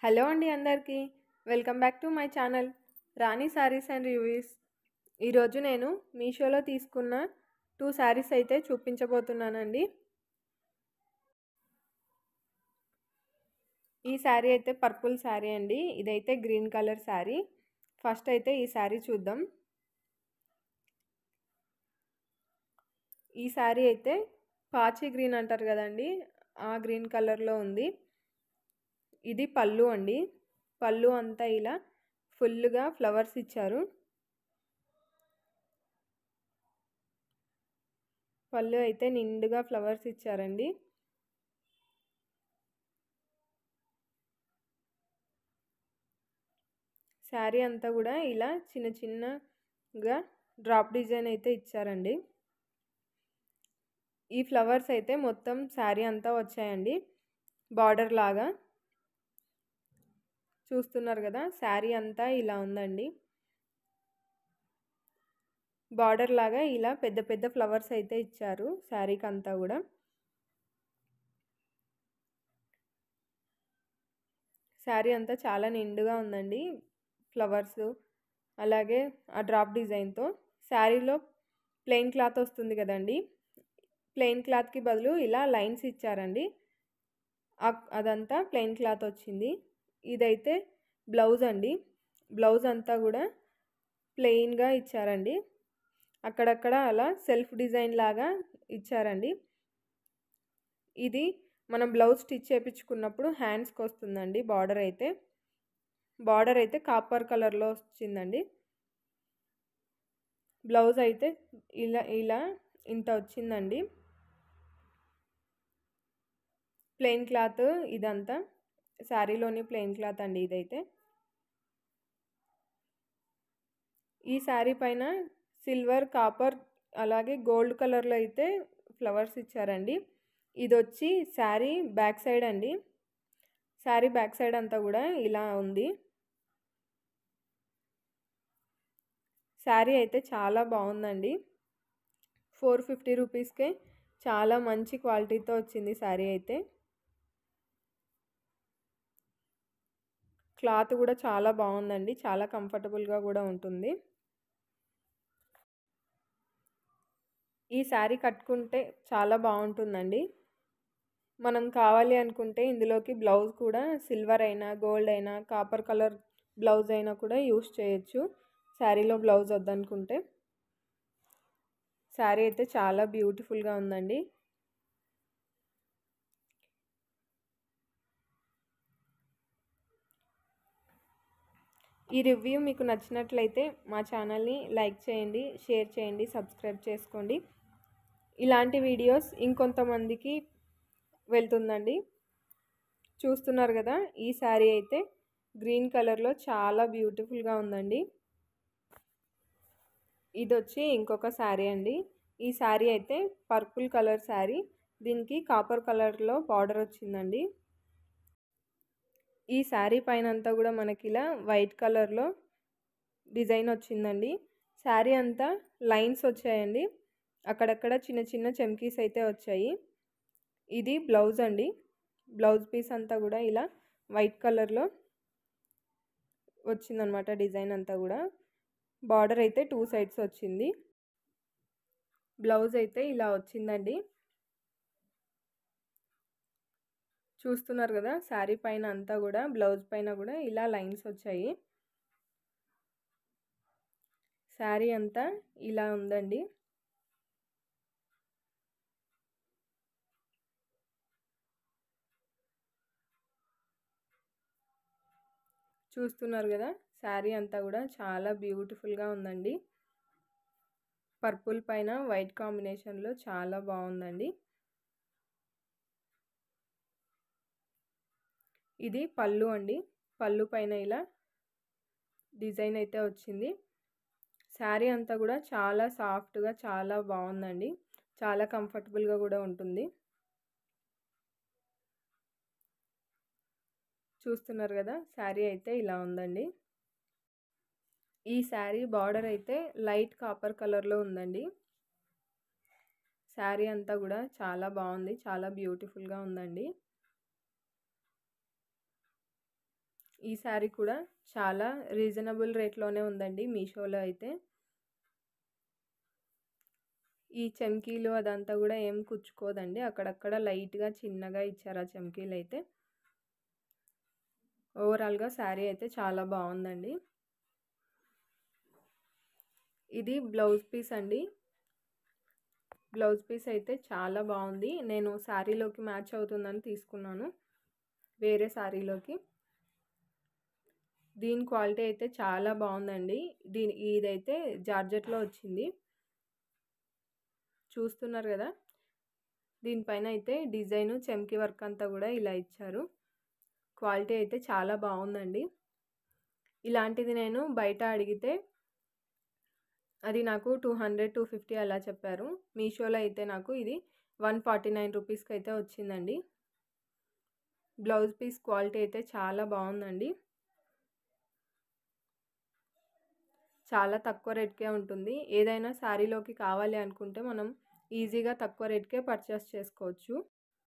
Hello అండి అందరికీ welcome back to my channel Rani saris and reviews. ఈరోజు నేను మీషోలో తీసుకున్న 2 శారీస్ అయితే చూపించబోతున్నానండి. ఈ శారీ అయితే పర్పుల్ శారీ అండి. ఇదైతే గ్రీన్ కలర్ శారీ. ఫస్ట్ అయితే ఈ శారీ చూద్దాం. ఈ శారీ అయితే పాచి గ్రీన్ అంటారు కదండి, ఆ గ్రీన్ కలర్లో ఉంది. ఇది పళ్ళు అండి. పళ్ళు అంతా ఇలా ఫుల్గా ఫ్లవర్స్ ఇచ్చారు. పళ్ళు అయితే నిండుగా ఫ్లవర్స్ ఇచ్చారండి. శారీ అంతా కూడా ఇలా చిన్న చిన్నగా డ్రాప్ డిజైన్ అయితే ఇచ్చారండి. ఈ ఫ్లవర్స్ అయితే మొత్తం శారీ అంతా వచ్చాయండి, బార్డర్ లాగా. చూస్తున్నారు కదా, శారీ అంతా ఇలా ఉందండి. బార్డర్ లాగా ఇలా పెద్ద పెద్ద ఫ్లవర్స్ అయితే ఇచ్చారు శారీకి అంతా కూడా. శారీ అంతా చాలా నిండుగా ఉందండి ఫ్లవర్స్, అలాగే ఆ డ్రాప్ డిజైన్తో. శారీలో ప్లెయిన్ క్లాత్ వస్తుంది కదండి, ప్లెయిన్ క్లాత్కి బదులు ఇలా లైన్స్ ఇచ్చారండి. అదంతా ప్లెయిన్ క్లాత్ వచ్చింది. ఇదైతే బ్లౌజ్ అండి. బ్లౌజ్ అంతా కూడా ప్లెయిన్గా ఇచ్చారండి. అక్కడక్కడ అలా సెల్ఫ్ డిజైన్ లాగా ఇచ్చారండి. ఇది మనం బ్లౌజ్ స్టిచ్ చేయించుకున్నప్పుడు హ్యాండ్స్కి వస్తుందండి. బార్డర్ అయితే కాపర్ కలర్లో వచ్చిందండి. బ్లౌజ్ అయితే ఇలా ఇంత వచ్చిందండి. ప్లెయిన్ క్లాత్ ఇదంతా శారీలోని ప్లెయిన్ క్లాత్ అండి ఇదైతే. ఈ శారీ పైన సిల్వర్, కాపర్ అలాగే గోల్డ్ కలర్లో అయితే ఫ్లవర్స్ ఇచ్చారండి. ఇది వచ్చి శారీ బ్యాక్ సైడ్ అండి. శారీ బ్యాక్ సైడ్ అంతా కూడా ఇలా ఉంది. శారీ అయితే చాలా బాగుందండి. 450 రూపీస్కే చాలా మంచి క్వాలిటీతో వచ్చింది శారీ అయితే. క్లాత్ కూడా చాలా బాగుందండి, చాలా కంఫర్టబుల్గా కూడా ఉంటుంది. ఈ శారీ కట్టుకుంటే చాలా బాగుంటుందండి. మనం కావాలి అనుకుంటే ఇందులోకి బ్లౌజ్ కూడా సిల్వర్ అయినా, గోల్డ్ అయినా, కాపర్ కలర్ బ్లౌజ్ అయినా కూడా యూస్ చేయొచ్చు. శారీలో బ్లౌజ్ వద్దనుకుంటే. శారీ అయితే చాలా బ్యూటిఫుల్గా ఉందండి. ఈ రివ్యూ మీకు నచ్చినట్లయితే మా ఛానల్ని లైక్ చేయండి, షేర్ చేయండి, సబ్స్క్రైబ్ చేసుకోండి. ఇలాంటి వీడియోస్ ఇంకొంతమందికి వెళ్తుందండి. చూస్తున్నారు కదా, ఈ శారీ అయితే గ్రీన్ కలర్లో చాలా బ్యూటిఫుల్గా ఉందండి. ఇది వచ్చి ఇంకొక శారీ అండి. ఈ శారీ అయితే పర్పుల్ కలర్ శారీ, దీనికి కాపర్ కలర్లో బార్డర్ వచ్చిందండి. ఈ శారీ పైన అంతా కూడా మనకి ఇలా వైట్ కలర్లో డిజైన్ వచ్చిందండి. శారీ అంతా లైన్స్ వచ్చాయండి, అక్కడక్కడ చిన్న చిన్న చమ్కీస్ అయితే వచ్చాయి. ఇది బ్లౌజ్ అండి. బ్లౌజ్ పీస్ అంతా కూడా ఇలా వైట్ కలర్లో వచ్చిందనమాట. డిజైన్ అంతా కూడా బార్డర్ అయితే 2 సైడ్స్ వచ్చింది. బ్లౌజ్ అయితే ఇలా వచ్చిందండి. చూస్తున్నారు కదా, శారీ పైన అంతా కూడా బ్లౌజ్ పైన కూడా ఇలా లైన్స్ వచ్చాయి. శారీ అంతా ఇలా ఉందండి. చూస్తున్నారు కదా, శారీ అంతా కూడా చాలా బ్యూటిఫుల్గా ఉందండి. పర్పుల్ పైన వైట్ కాంబినేషన్లో చాలా బాగుందండి. ఇది పళ్ళు అండి. పళ్ళు పైన ఇలా డిజైన్ అయితే వచ్చింది. శారీ అంతా కూడా చాలా సాఫ్ట్గా చాలా బాగుందండి, చాలా కంఫర్టబుల్గా కూడా ఉంటుంది. చూస్తున్నారు కదా, శారీ అయితే ఇలా ఉందండి. ఈ శారీ బార్డర్ అయితే లైట్ కాపర్ కలర్లో ఉందండి. శారీ అంతా కూడా చాలా బాగుంది, చాలా బ్యూటిఫుల్గా ఉందండి. ఈ శారీ కూడా చాలా రీజనబుల్ రేట్లోనే ఉందండి మీషోలో అయితే. ఈ చమ్కీలు అదంతా కూడా ఏం కుచ్చుకోదండి. అక్కడక్కడ లైట్‌గా చిన్నగా ఇచ్చారు ఆ చమ్కీలైతే. ఓవరాల్‌గా శారీ అయితే చాలా బావుందండి. ఇది బ్లౌజ్ పీస్ అండి. బ్లౌజ్ పీస్ అయితే చాలా బావుంది. నేను శారీలోకి మ్యాచ్ అవుతుందని తీసుకున్నాను. వేరే శారీలోకి. దీని క్వాలిటీ అయితే చాలా బావుందండి. ఇదైతే జార్జెట్‌లో వచ్చింది. చూస్తున్నారు గదా! దీనిపైన అయితే డిజైను చమ్కీ వర్క్ అంతా గూడా ఇలా ఇచ్చారు. క్వాలిటీ అయితే చాలా బావుందండి. ఇలాంటిది నేను బయట అడిగితే అది నాకు 200, 250 అలా చెప్పారు. మీషోలో అయితే నాకు ఇది 149 రూపీస్‌కైతే వచ్చిందండి. బ్లౌజ్ పీస్ క్వాలిటీ అయితే చాలా బావుందండి. చాలా తక్కువ రేట్‌కే ఉంటుంది. ఏదైనా శారీలోకి కావాలి అనుకుంటే మనం ఈజీగా తక్కువ రేట్‌కే పర్చేస్ చేసుకోవచ్చు.